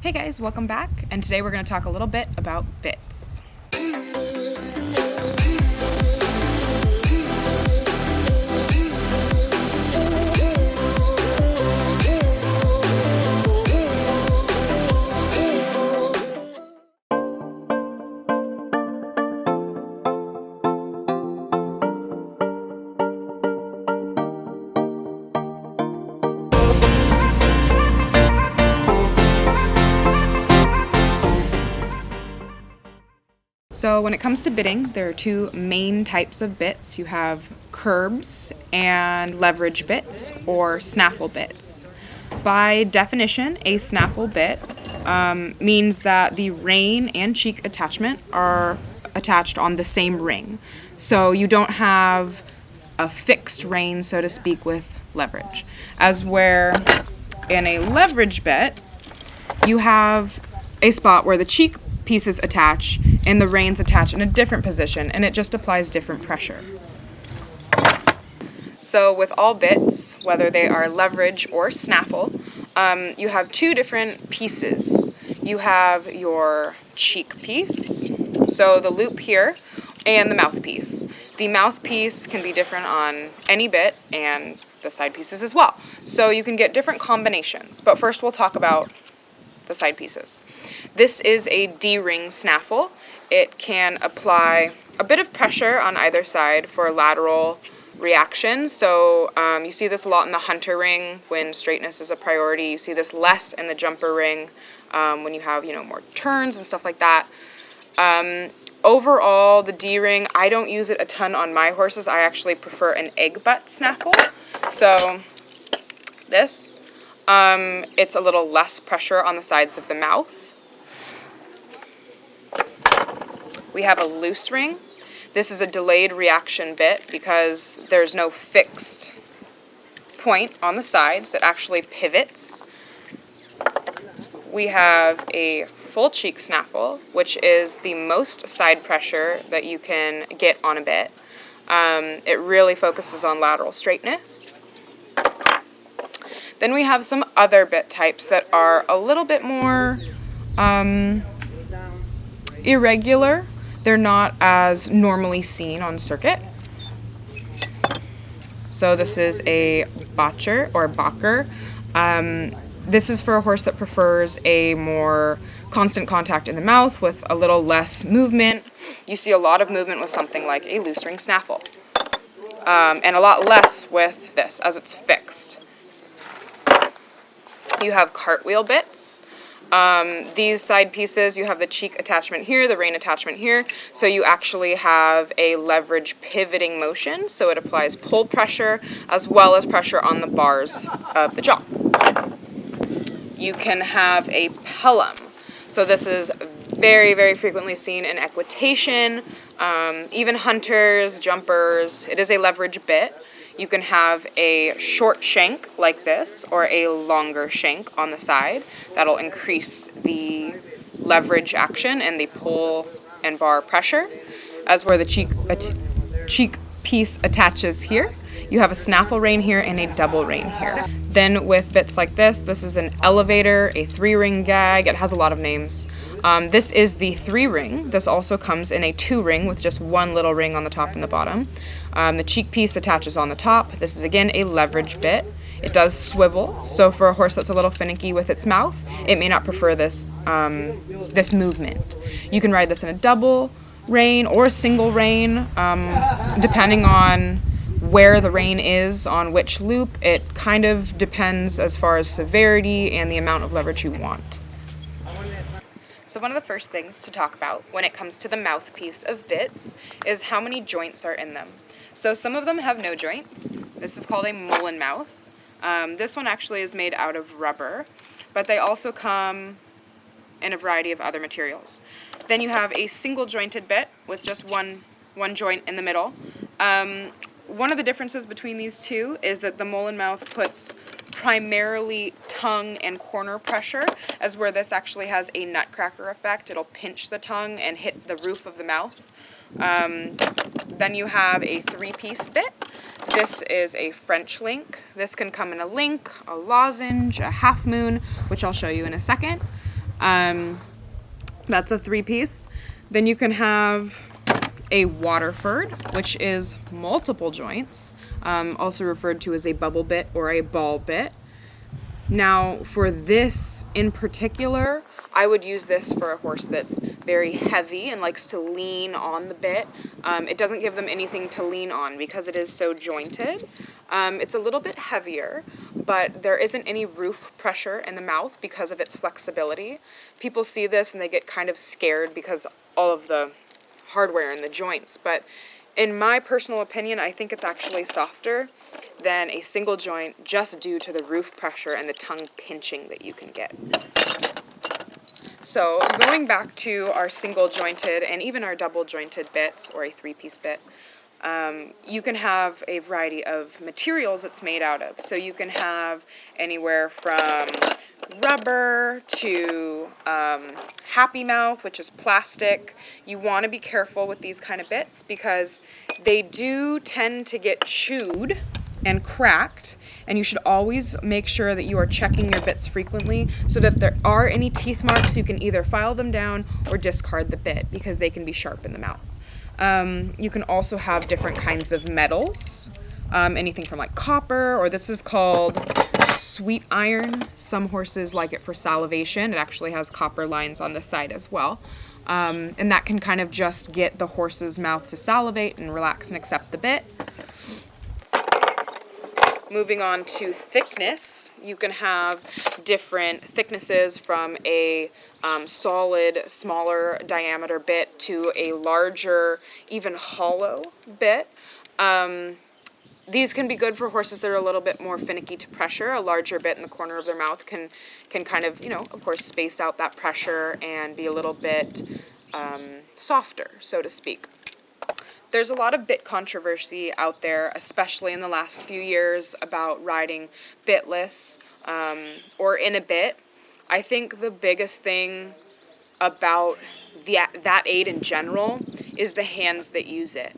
Hey guys, welcome back, and today we're going to talk a little bit about bits. So when it comes to bitting, there are two main types of bits. You have curbs and leverage bits, or snaffle bits. By definition, a snaffle bit means that the rein and cheek attachment are attached on the same ring. So you don't have a fixed rein, so to speak, with leverage. As where in a leverage bit, you have a spot where the cheek pieces attach and the reins attach in a different position, and it just applies different pressure. So with all bits, whether they are leverage or snaffle, you have two different pieces. You have your cheek piece, so the loop here, and the mouthpiece. The mouthpiece can be different on any bit, and the side pieces as well. So you can get different combinations, but first we'll talk about the side pieces. This is a D-ring snaffle. It can apply a bit of pressure on either side for lateral reaction. So you see this a lot in the hunter ring when straightness is a priority. You see this less in the jumper ring when you have more turns and stuff like that. Overall, the D-ring, I don't use it a ton on my horses. I actually prefer an egg butt snaffle. So this, it's a little less pressure on the sides of the mouth. We have a loose ring. This is a delayed reaction bit because there's no fixed point on the sides. It actually pivots. We have a full cheek snaffle, which is the most side pressure that you can get on a bit. It really focuses on lateral straightness. Then we have some other bit types that are a little bit more irregular. They're not as normally seen on circuit. So this is a botcher or bocker. This is for a horse that prefers a more constant contact in the mouth with a little less movement. You see a lot of movement with something like a loose ring snaffle. And a lot less with this as it's fixed. You have cartwheel bits. These side pieces, you have the cheek attachment here, the rein attachment here, so you actually have a leverage pivoting motion, so it applies pull pressure as well as pressure on the bars of the jaw. You can have a pellum. So this is very, very frequently seen in equitation, even hunters, jumpers. It is a leverage bit. You can have a short shank like this or a longer shank on the side. That'll increase the leverage action and the pull and bar pressure. As where the cheek piece attaches here, you have a snaffle rein here and a double rein here. Then with bits like this is an elevator, a 3-ring gag. It has a lot of names. This is the 3-ring. This also comes in a 2-ring with just one little ring on the top and the bottom. The cheek piece attaches on the top. This is again a leverage bit. It does swivel, so for a horse that's a little finicky with its mouth, it may not prefer this this movement. You can ride this in a double rein or a single rein, depending on where the rein is on which loop. It kind of depends as far as severity and the amount of leverage you want. So one of the first things to talk about when it comes to the mouthpiece of bits is how many joints are in them. So some of them have no joints. This is called a mullen mouth. This one actually is made out of rubber, but they also come in a variety of other materials. Then you have a single jointed bit with just one joint in the middle. One of the differences between these two is that the mullen mouth puts primarily tongue and corner pressure, as where this actually has a nutcracker effect. It'll pinch the tongue and hit the roof of the mouth. Then you have a 3-piece bit. This is a French link. This can come in a link, a lozenge, a half moon, which I'll show you in a second. That's a 3-piece. Then you can have a Waterford, which is multiple joints, also referred to as a bubble bit or a ball bit. Now, for this in particular, I would use this for a horse that's very heavy and likes to lean on the bit. It doesn't give them anything to lean on because it is so jointed. It's a little bit heavier, but there isn't any roof pressure in the mouth because of its flexibility. People see this and they get kind of scared because all of the hardware in the joints, but in my personal opinion, I think it's actually softer than a single joint just due to the roof pressure and the tongue pinching that you can get. So going back to our single jointed and even our double jointed bits or a 3-piece bit, you can have a variety of materials it's made out of. So you can have anywhere from rubber to Happy Mouth, which is plastic. You want to be careful with these kind of bits because they do tend to get chewed and cracked, and you should always make sure that you are checking your bits frequently so that if there are any teeth marks, you can either file them down or discard the bit because they can be sharp in the mouth. You can also have different kinds of metals, anything from like copper, or this is called sweet iron. Some horses like it for salivation. It actually has copper lines on the side as well. And that can kind of just get the horse's mouth to salivate and relax and accept the bit. Moving on to thickness, you can have different thicknesses from a solid, smaller diameter bit to a larger, even hollow bit. These can be good for horses that are a little bit more finicky to pressure. A larger bit in the corner of their mouth can kind of, of course, space out that pressure and be a little bit softer, so to speak. There's a lot of bit controversy out there, especially in the last few years, about riding bitless or in a bit. I think the biggest thing about that aid in general is the hands that use it.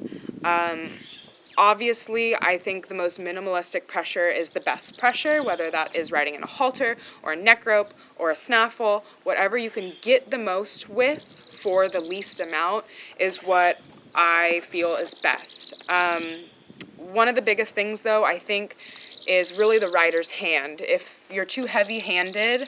Obviously, I think the most minimalistic pressure is the best pressure, whether that is riding in a halter or a neck rope or a snaffle. Whatever you can get the most with for the least amount is what I feel is best. One of the biggest things, though, I think, is really the rider's hand. If you're too heavy-handed,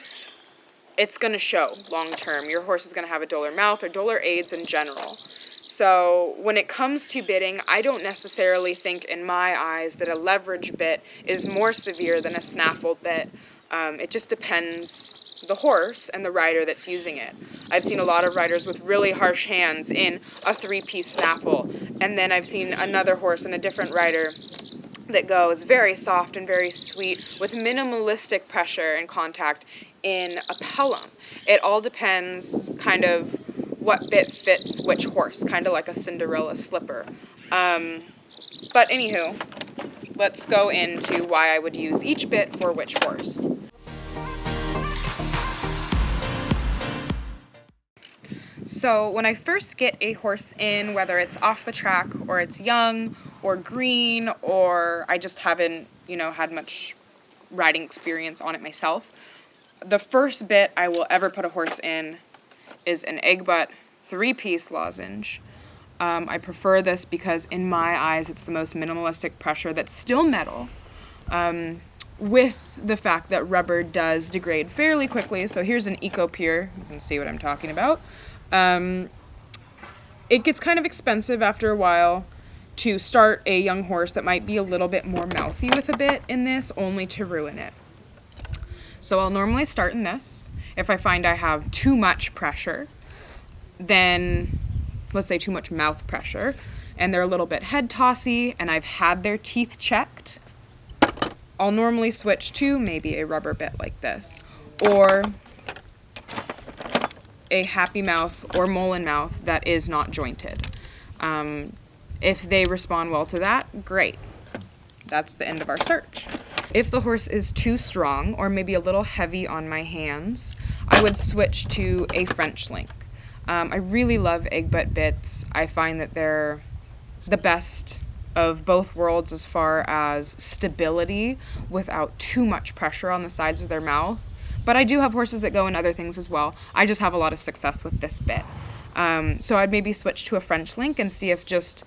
it's going to show long-term. Your horse is going to have a duller mouth or duller aids in general. So when it comes to bitting, I don't necessarily think, in my eyes, that a leverage bit is more severe than a snaffle bit. It just depends the horse and the rider that's using it. I've seen a lot of riders with really harsh hands in a 3-piece snaffle, and then I've seen another horse and a different rider that goes very soft and very sweet with minimalistic pressure and contact in a pelham. It all depends kind of what bit fits which horse, kind of like a Cinderella slipper. But anywho, let's go into why I would use each bit for which horse. So when I first get a horse in, whether it's off the track or it's young or green or I just haven't, had much riding experience on it myself, the first bit I will ever put a horse in is an egg butt 3-piece lozenge. I prefer this because in my eyes it's the most minimalistic pressure that's still metal, with the fact that rubber does degrade fairly quickly. So here's an Eco-Pure, you can see what I'm talking about. It gets kind of expensive after a while to start a young horse that might be a little bit more mouthy with a bit in this, only to ruin it. So I'll normally start in this. If I find I have too much pressure, then let's say too much mouth pressure, and they're a little bit head tossy and I've had their teeth checked, I'll normally switch to maybe a rubber bit like this, or a Happy Mouth or Mullen Mouth that is not jointed. If they respond well to that, great. That's the end of our search. If the horse is too strong or maybe a little heavy on my hands, I would switch to a French link. I really love egg butt bits. I find that they're the best of both worlds as far as stability without too much pressure on the sides of their mouth, But I do have horses that go in other things as well. I just have a lot of success with this bit. So I'd maybe switch to a French link and see if just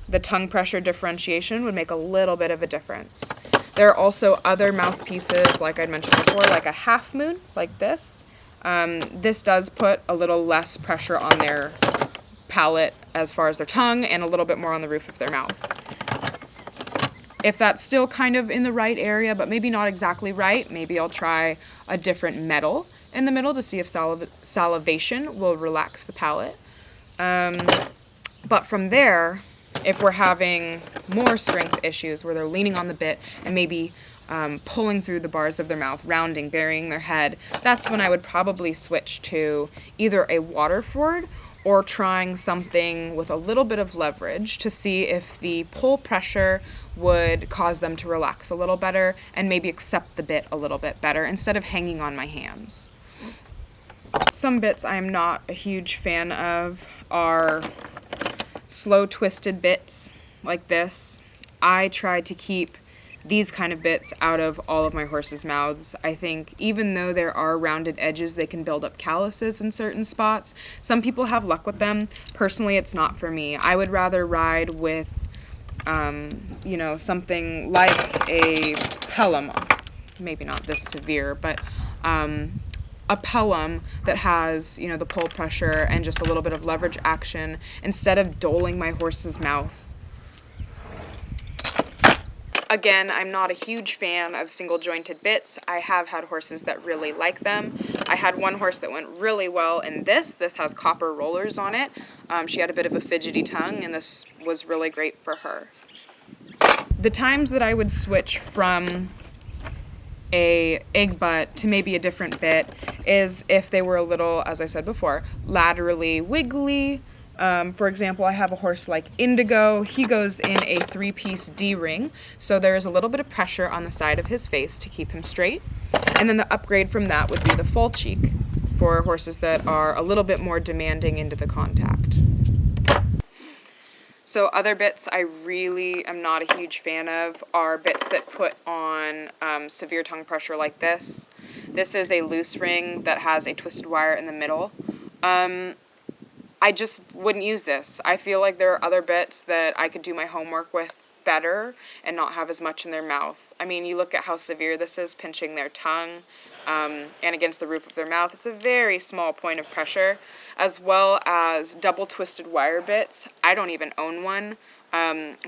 the tongue pressure differentiation would make a little bit of a difference. There are also other mouthpieces, like I'd mentioned before, like a half moon, like this. This does put a little less pressure on their palate as far as their tongue and a little bit more on the roof of their mouth. If that's still kind of in the right area, but maybe not exactly right, maybe I'll try a different metal in the middle to see if salivation will relax the palate. But from there, if we're having more strength issues where they're leaning on the bit and maybe pulling through the bars of their mouth, rounding, burying their head, that's when I would probably switch to either a Waterford or trying something with a little bit of leverage to see if the pull pressure would cause them to relax a little better and maybe accept the bit a little bit better instead of hanging on my hands. Some bits I am not a huge fan of are slow twisted bits like this. I try to keep these kind of bits out of all of my horses' mouths. I think even though there are rounded edges, they can build up calluses in certain spots. Some people have luck with them. Personally, it's not for me. I would rather ride with, something like a Pelham. Maybe not this severe, but a Pelham that has, the pull pressure and just a little bit of leverage action instead of doling my horse's mouth. Again, I'm not a huge fan of single jointed bits. I have had horses that really like them. I had one horse that went really well in this. This has copper rollers on it. She had a bit of a fidgety tongue, and this was really great for her. The times that I would switch from a egg butt to maybe a different bit is if they were a little, as I said before, laterally wiggly. For example, I have a horse like Indigo. He goes in a 3-piece D-ring, so there is a little bit of pressure on the side of his face to keep him straight. And then the upgrade from that would be the full cheek for horses that are a little bit more demanding into the contact. So other bits I really am not a huge fan of are bits that put on severe tongue pressure like this. This is a loose ring that has a twisted wire in the middle. I just wouldn't use this. I feel like there are other bits that I could do my homework with better and not have as much in their mouth. I mean, you look at how severe this is, pinching their tongue and against the roof of their mouth. It's a very small point of pressure, as well as double twisted wire bits. I don't even own one.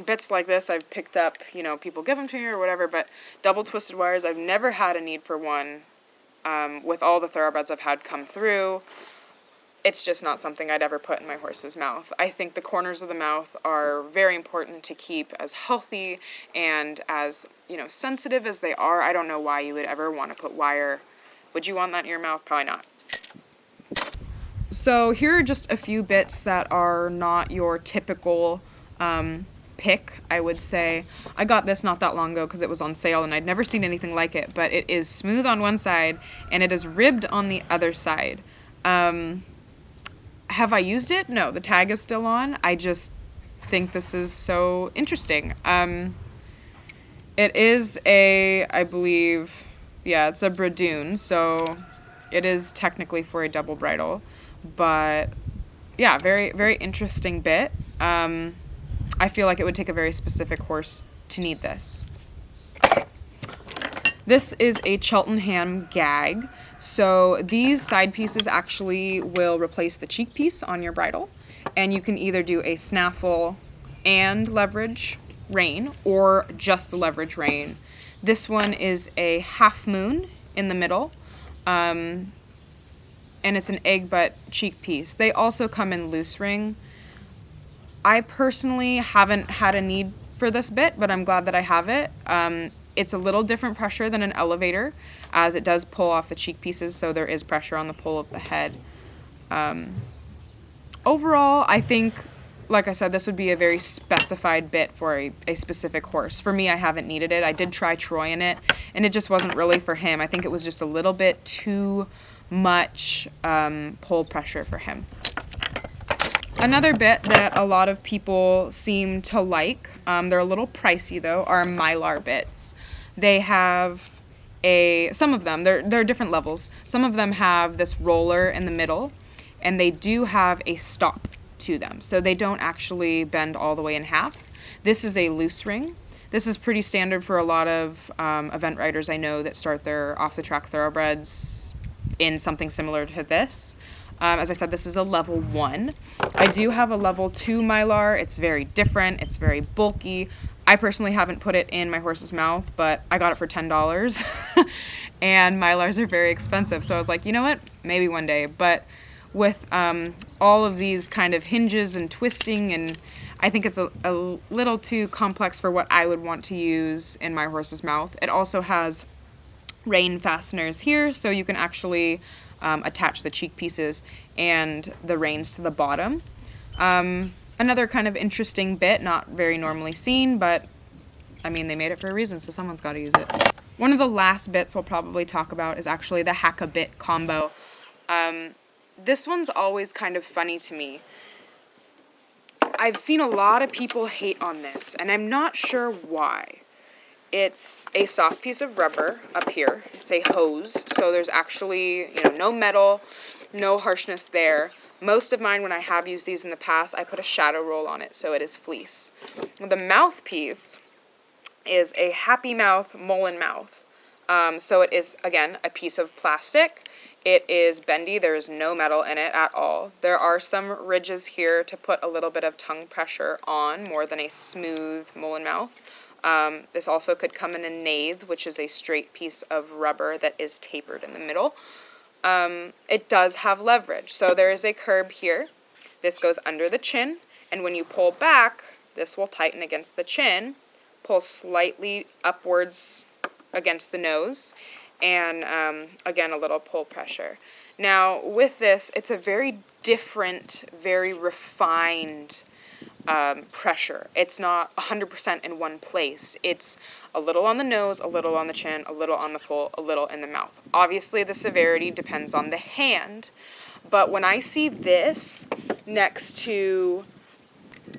Bits like this I've picked up, people give them to me or whatever, but double twisted wires, I've never had a need for one with all the thoroughbreds I've had come through. It's just not something I'd ever put in my horse's mouth. I think the corners of the mouth are very important to keep as healthy and as, sensitive as they are. I don't know why you would ever want to put wire. Would you want that in your mouth? Probably not. So here are just a few bits that are not your typical pick, I would say. I got this not that long ago because it was on sale and I'd never seen anything like it, but it is smooth on one side and it is ribbed on the other side. Have I used it? No, the tag is still on. I just think this is so interesting. It is I believe, it's a Bradoon, so it is technically for a double bridle. But, very, very interesting bit. I feel like it would take a very specific horse to need this. This is a Chilton Ham Gag. So these side pieces actually will replace the cheek piece on your bridle, and you can either do a snaffle and leverage rein or just the leverage rein. This one is a half moon in the middle, and it's an egg butt cheek piece. They also come in loose ring. I personally haven't had a need for this bit, but I'm glad that I have it. It's a little different pressure than an elevator, as it does pull off the cheek pieces, so there is pressure on the pull of the head. Overall, I think, like I said, this would be a very specified bit for a specific horse. For me, I haven't needed it. I did try Troy in it, and it just wasn't really for him. I think it was just a little bit too much pull pressure for him. Another bit that a lot of people seem to like, they're a little pricey though, are Mylar Bits. They have some of them, there are different levels. Some of them have this roller in the middle, and they do have a stop to them. So they don't actually bend all the way in half. This is a loose ring. This is pretty standard for a lot of event riders I know that start their off-the-track thoroughbreds in something similar to this. As I said, this is a level 1. I do have a level 2 Mylar. It's very different. It's very bulky. I personally haven't put it in my horse's mouth, but I got it for $10. And Mylars are very expensive. So I was like, you know what? Maybe one day. But with all of these kind of hinges and twisting, and I think it's a little too complex for what I would want to use in my horse's mouth. It also has rein fasteners here, so you can actually attach the cheek pieces and the reins to the bottom. Another kind of interesting bit, not very normally seen, but I mean, they made it for a reason, so someone's got to use it. One of the last bits we'll probably talk about is actually the hack-a-bit combo. This one's always kind of funny to me. I've seen a lot of people hate on this, and I'm not sure why. It's a soft piece of rubber up here. It's a hose, so there's actually, no metal, no harshness there. Most of mine, when I have used these in the past, I put a shadow roll on it, so it is fleece. The mouthpiece is a Happy Mouth Mullen mouth. So it is, again, a piece of plastic. It is bendy. There is no metal in it at all. There are some ridges here to put a little bit of tongue pressure on, more than a smooth Mullen mouth. This also could come in a nathe, which is a straight piece of rubber that is tapered in the middle. It does have leverage. So there is a curb here. This goes under the chin, and when you pull back, this will tighten against the chin, pull slightly upwards against the nose, and again, a little pull pressure. Now, with this, it's a very different, very refined pressure. It's not 100% in one place. It's a little on the nose, a little on the chin, a little on the pull, a little in the mouth. Obviously, the severity depends on the hand, but when I see this next to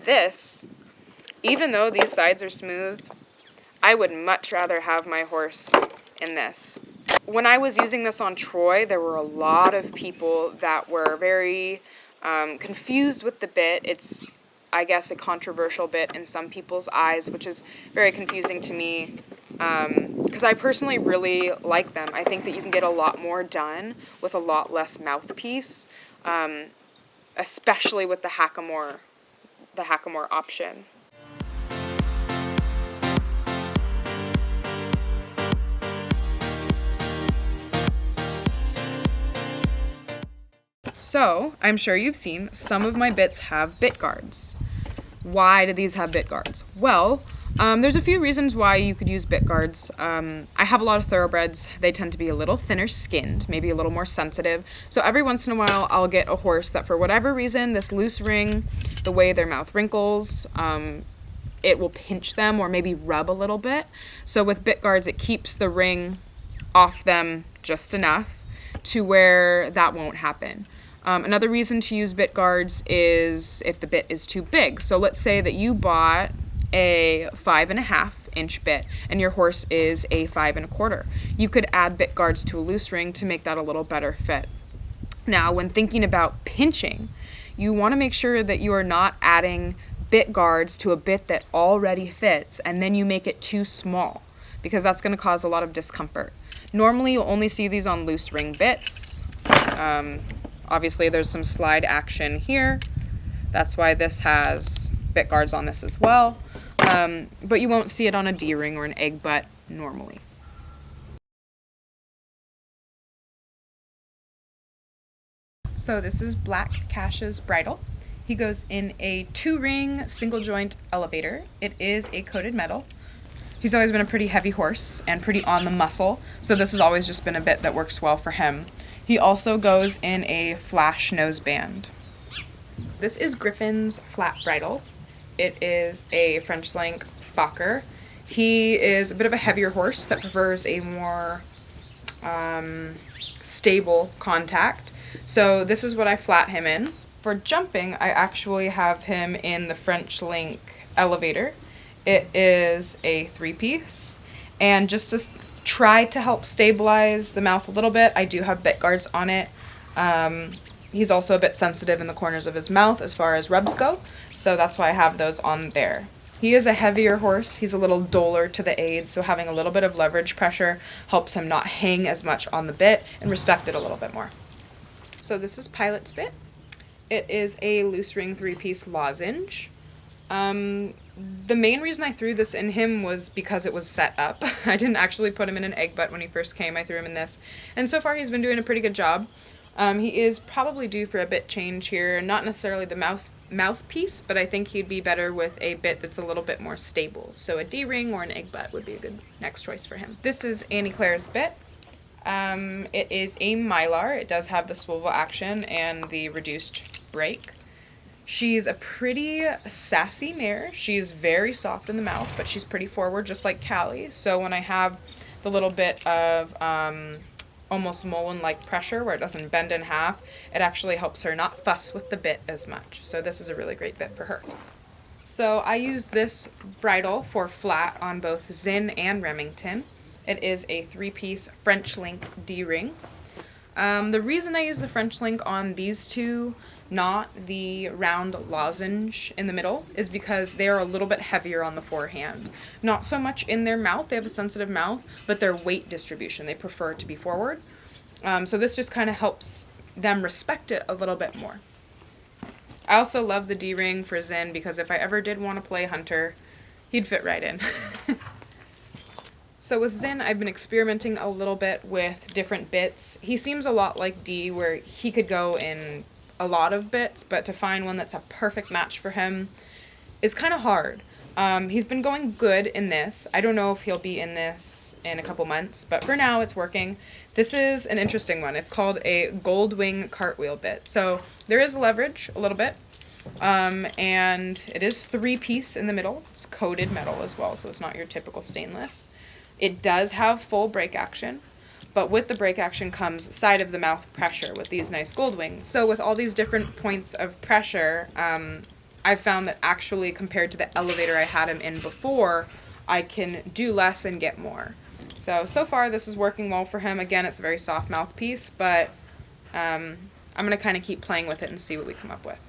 this, even though these sides are smooth, I would much rather have my horse in this. When I was using this on Troy, there were a lot of people that were very confused with the bit. It's, I guess, a controversial bit in some people's eyes, which is very confusing to me because I personally really like them. I think that you can get a lot more done with a lot less mouthpiece, especially with the hackamore option. So, I'm sure you've seen some of my bits have bit guards. Why do these have bit guards? Well, there's a few reasons why you could use bit guards. I have a lot of thoroughbreds. They tend to be a little thinner skinned, maybe a little more sensitive. So every once in a while, I'll get a horse that for whatever reason, this loose ring, the way their mouth wrinkles, it will pinch them or maybe rub a little bit. So with bit guards, it keeps the ring off them just enough to where that won't happen. Another reason to use bit guards is if the bit is too big. So let's say that you bought a 5.5-inch bit and your horse is a 5 1/4. You could add bit guards to a loose ring to make that a little better fit. Now, when thinking about pinching, you want to make sure that you are not adding bit guards to a bit that already fits and then you make it too small, because that's going to cause a lot of discomfort. Normally, you'll only see these on loose ring bits. Obviously, there's some slide action here. That's why this has bit guards on this as well. But you won't see it on a D-ring or an egg butt normally. So this is Black Cash's bridle. He goes in a 2-ring single joint elevator. It is a coated metal. He's always been a pretty heavy horse and pretty on the muscle, so this has always just been a bit that works well for him. He also goes in a flash noseband. This is Griffin's flat bridle. It is a French slang bocker. He is a bit of a heavier horse that prefers a more stable contact. So this is what I flat him in. For jumping, I actually have him in the French link elevator. It is a 3-piece. And just to try to help stabilize the mouth a little bit. I do have bit guards on it. He's also a bit sensitive in the corners of his mouth as far as rubs go, so that's why I have those on there. He is a heavier horse. He's a little duller to the aids, so having a little bit of leverage pressure helps him not hang as much on the bit and respect it a little bit more. So this is Pilot's bit. It is a loose ring 3-piece lozenge. The main reason I threw this in him was because it was set up. I didn't actually put him in an egg butt when he first came. I threw him in this. And so far he's been doing a pretty good job. He is probably due for a bit change here. Not necessarily the mouthpiece, but I think he'd be better with a bit that's a little bit more stable. So a D-ring or an egg butt would be a good next choice for him. This is Annie Claire's bit. It is a Mylar. It does have the swivel action and the reduced brake. She's a pretty sassy mare. She's very soft in the mouth, but she's pretty forward, just like Callie. So when I have the little bit of almost Mullen-like pressure where it doesn't bend in half, it actually helps her not fuss with the bit as much. So this is a really great bit for her. So I use this bridle for flat on both Zinn and Remington. It is a 3-piece French link D-ring. The reason I use the French link on these two, not the round lozenge in the middle, is because they're a little bit heavier on the forehand. Not so much in their mouth, they have a sensitive mouth, but their weight distribution, they prefer to be forward. So this just kind of helps them respect it a little bit more. I also love the D-ring for Zinn because if I ever did want to play hunter, he'd fit right in. So with Zinn, I've been experimenting a little bit with different bits. He seems a lot like D, where he could go in a lot of bits, but to find one that's a perfect match for him is kind of hard. He's been going good in this. I don't know if he'll be in this in a couple months, but for now it's working. This is an interesting one. It's called a gold wing cartwheel bit. So there is leverage a little bit, and it is 3-piece in the middle. It's coated metal as well, so it's not your typical stainless. It does have full brake action, but with the brake action comes side of the mouth pressure with these nice gold wings. So with all these different points of pressure, I've found that actually compared to the elevator I had him in before, I can do less and get more. So far this is working well for him. Again, it's a very soft mouthpiece, but I'm going to kind of keep playing with it and see what we come up with.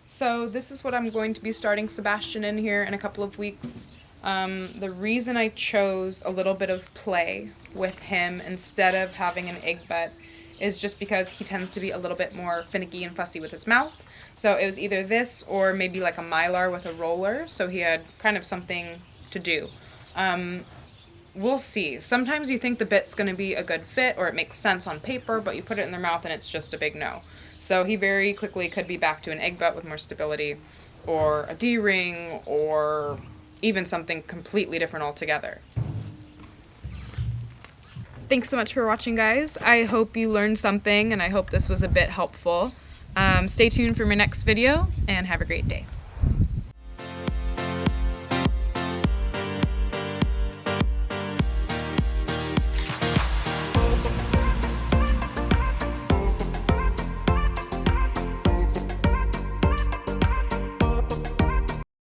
So this is what I'm going to be starting Sebastian in here in a couple of weeks. The reason I chose a little bit of play with him instead of having an egg butt is just because he tends to be a little bit more finicky and fussy with his mouth. So it was either this or maybe like a Mylar with a roller, so he had kind of something to do. We'll see. Sometimes you think the bit's going to be a good fit or it makes sense on paper, but you put it in their mouth and it's just a big no. So he very quickly could be back to an egg butt with more stability, or a D-ring, or even something completely different altogether. Thanks so much for watching, guys. I hope you learned something, and I hope this was a bit helpful. Stay tuned for my next video, and have a great day.